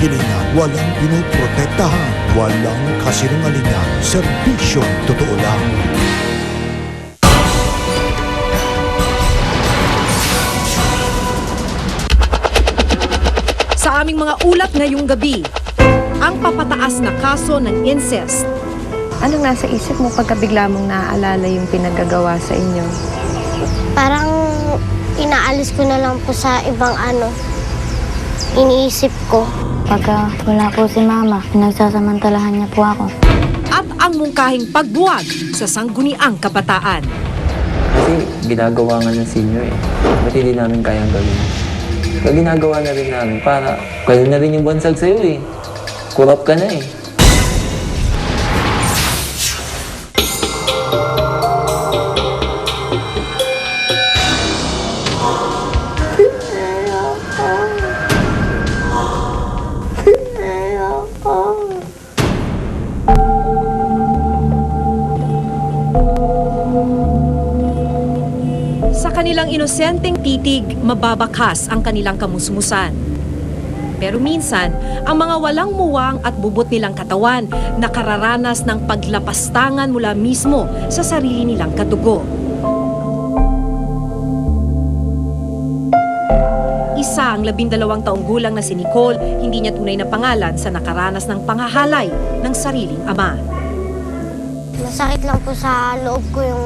kilingan, walang pinoprotektahan, walang kasinungalingan, serbisyong totoo lang. Sa aming mga ulat ngayong gabi, ang papataas na kaso ng incest. Anong nasa isip mo pagka bigla mong naaalala yung pinagagawa sa inyo? Parang inaalis ko na lang po sa ibang iniisip ko. Pagka wala po si Mama, pinagsasamantalahan niya po ako. At ang mungkahing pagbuwag sa sangguniang kabataan. Kasi ginagawa nga ng senior Ba't hindi namin kayang gawin? Kaya ginagawa na rin namin para kaya na rin yung bansag sa'yo Kurap ka na Sa kanilang inosenteng titig, mababakas ang kanilang kamusmusan. Pero minsan, ang mga walang muwang at bubot nilang katawan nakararanas ng paglapastangan mula mismo sa sarili nilang katugo. Isa ang 12 taong gulang na si Nicole, hindi niya tunay na pangalan sa nakaranas ng panghahalay ng sariling ama. Masakit lang po sa loob ko yung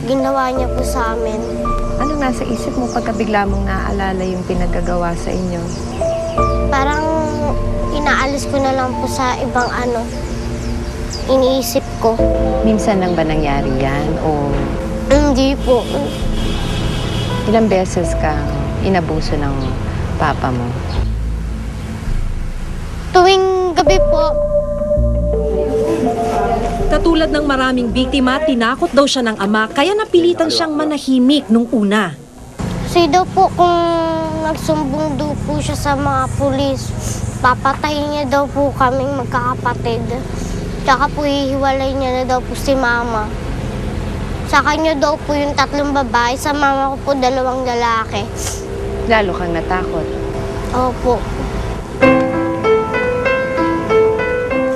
ginawa niya po sa amin. Anong nasa isip mo pagka bigla mong naaalala yung pinagagawa sa inyo? Parang inaalis ko na lang po sa ibang iniisip ko. Minsan lang ba nangyari yan? O Hindi po. ilang beses kang inabuso ng papa mo? Tuwing gabi po, Katulad ng maraming biktima, tinakot daw siya ng ama kaya napilitan siyang manahimik nung una. kasi daw po kung nagsumbong daw po siya sa mga pulis, papatayin niya daw po kaming magkakapatid. Tsaka po hihiwalay niya na daw po si Mama. Sa kanya daw po yung 3 babae, sa mama ko po 2 lalaki. Lalo kang natakot. Opo.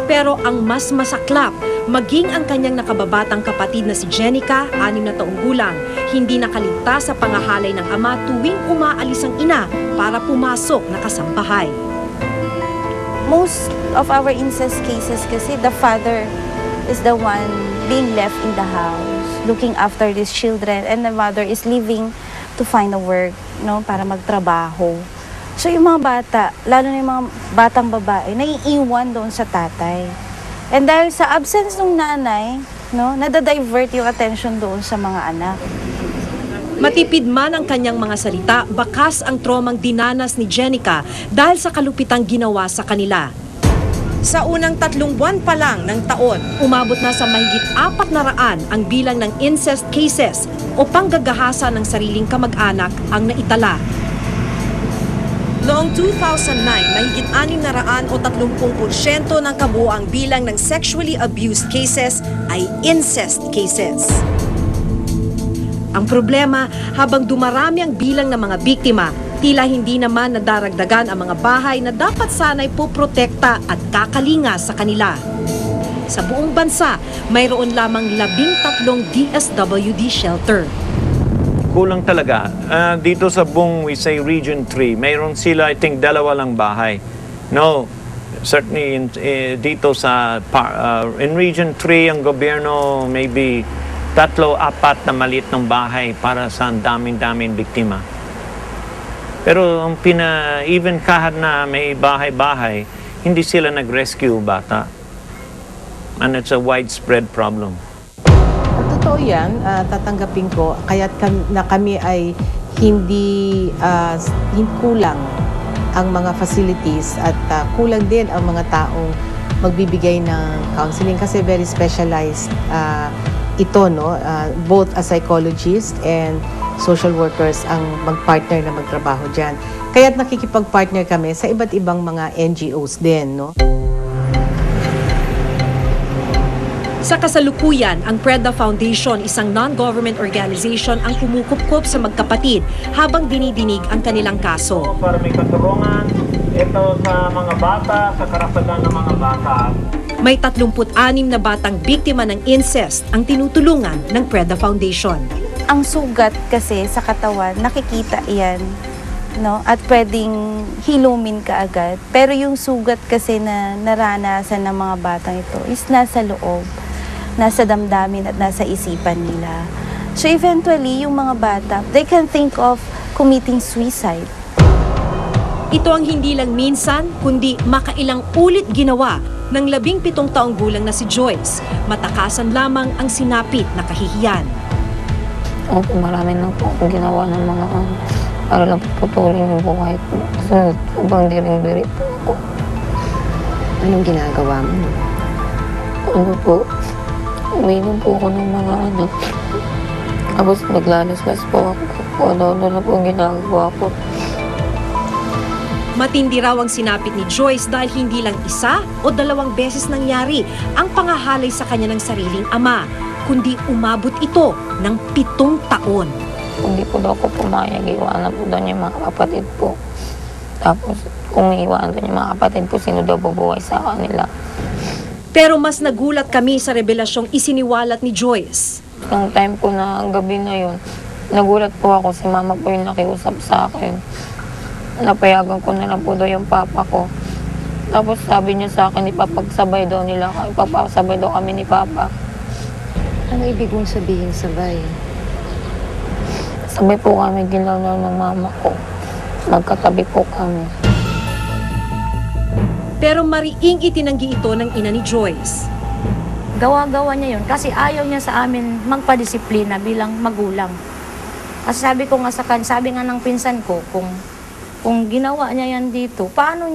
Pero ang mas masaklap, maging ang kanyang nakababatang kapatid na si Jenica, 6 na taong gulang, hindi nakaligtas sa pangahalay ng ama tuwing umaalis ang ina para pumasok na kasambahay. Most of our incest cases kasi the father is the one being left in the house, looking after these children, and the mother is leaving to find a work, para magtrabaho. So yung mga bata, lalo na yung mga batang babae, naiiwan doon sa tatay. And dahil sa absence ng nanay, nadadivert yung attention doon sa mga anak. Matipid man ang kanyang mga salita, bakas ang tromang dinanas ni Jenica dahil sa kalupitang ginawa sa kanila. Sa unang 3 buwan pa lang ng taon, umabot na sa mahigit 400 ang bilang ng incest cases o panggagahasa ng sariling kamag-anak ang naitala. Noong 2009, mahigit 600 o 30% ng kabuuang bilang ng sexually abused cases ay incest cases. Ang problema, habang dumarami ang bilang ng mga biktima, tila hindi naman nadaragdagan ang mga bahay na dapat sana'y poprotekta at kakalinga sa kanila. Sa buong bansa, mayroon lamang 13 DSWD shelter. Kulang talaga. Dito sa buong, we say, Region 3, mayroon sila, I think, 2 lang bahay. No, certainly dito sa, in Region 3, ang gobyerno maybe 3-4 na maliit ng bahay para sa daming biktima. Pero ang even kahit na may bahay-bahay, hindi sila nag-rescue bata. And it's a widespread problem. Totoo yan, tatanggapin ko. Kaya kami ay hindi kulang ang mga facilities at kulang din ang mga taong magbibigay ng counseling kasi very specialized ito, both as psychologists and social workers ang mag-partner na magtrabaho dyan. Kaya't nakikipag-partner kami sa iba't ibang mga NGOs din, Sa kasalukuyan, ang PREDA Foundation, isang non-government organization ang kumukupkup sa magkapatid habang dinidinig ang kanilang kaso. Para may katarungan, ito sa mga bata, sa karapatan ng mga bata. May 36 na batang biktima ng incest ang tinutulungan ng PREDA Foundation. Ang sugat kasi sa katawan, nakikita yan, no? At pwedeng hilumin ka agad. Pero yung sugat kasi na naranasan ng mga batang ito is nasa loob, nasa damdamin at nasa isipan nila. So eventually, yung mga bata, they can think of committing suicide. Ito ang hindi lang minsan, kundi makailang ulit ginawa ng 17 taong gulang na si Joyce. Matakasan lamang ang sinapit na kahihiyan. Opo, marami na po akong ginawa ng mga para lang putulin yung buhay ko. Kasi sobrang diring-diri po ako. Anong ginagawa mo? Ano po, uminom po ako ng mga tapos naglalaslas po ako. Ano na po ang ginagawa ko. Matindi raw ang sinapit ni Joyce dahil hindi lang isa o 2 beses nangyari ang pangahalay sa kanya ng sariling ama, kundi umabot ito ng 7 taon. Hindi po daw ako pumayag, iwanan po daw niya yung mga kapatid po. Tapos kung iwanan daw niya yung mga kapatid po, sino daw bubuhay sa kanila. Pero mas nagulat kami sa revelasyong isiniwalat ni Joyce. Nung time po na gabi na yun, nagulat po ako, si mama po yung nakiusap sa akin. Napayagan ko na lang po daw yung papa ko. Tapos sabi niya sa akin, ipapasabay daw kami ni papa. Ano ibig mong sabihin sabay? Sabay po kami ginalaw ng mama ko. Magkatabi po kami. Pero mariing itinanggi ito ng ina ni Joyce. Gawa-gawa niya yun kasi ayaw niya sa amin magpadisiplina bilang magulang. Kasi sabi ko nga sabi nga ng pinsan ko, kung ginawa niya yan dito, paano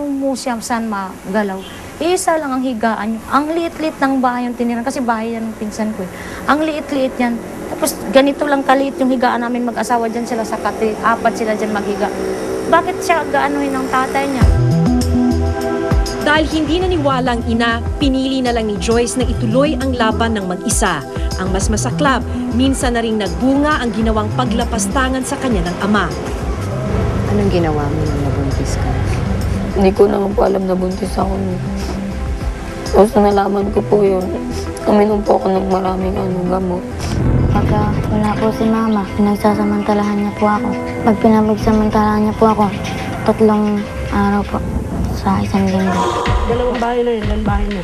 mo siya saan magalaw? Isa lang ang higaan. Ang liit-liit ng bahay yung tiniran. Kasi bahay yan ng pinsan ko. Ang liit-liit yan. Tapos ganito lang kaliit yung higaan namin mag-asawa dyan sila sa kati. 4 sila dyan maghiga. Bakit siya gaanohin ng tatay niya? Dahil hindi naniwala ang ina, pinili na lang ni Joyce na ituloy ang laban ng mag-isa. Ang mas masaklap, minsan na ring nagbunga ang ginawang paglapastangan sa kanya ng ama. Anong ginawa mo nang nabuntis ka? Hindi ko naman po alam na buntis ako. Tapos nalaman ko po yun. Uminom po ako ng maraming gamot. Pagka wala po si mama, pinagsasamantalahan niya po ako. Pag pinagsamantalahan niya po ako, 3 araw po sa 1 linggo. 2 bahay na yun, 2 bahay na.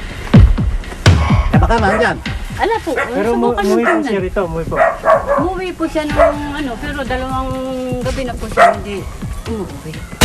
Baka mahal yan. Ala po, Pero umuwi po siya rito, umuwi po. Umuwi po siya nung pero 2 gabi na po siya hindi umuwi.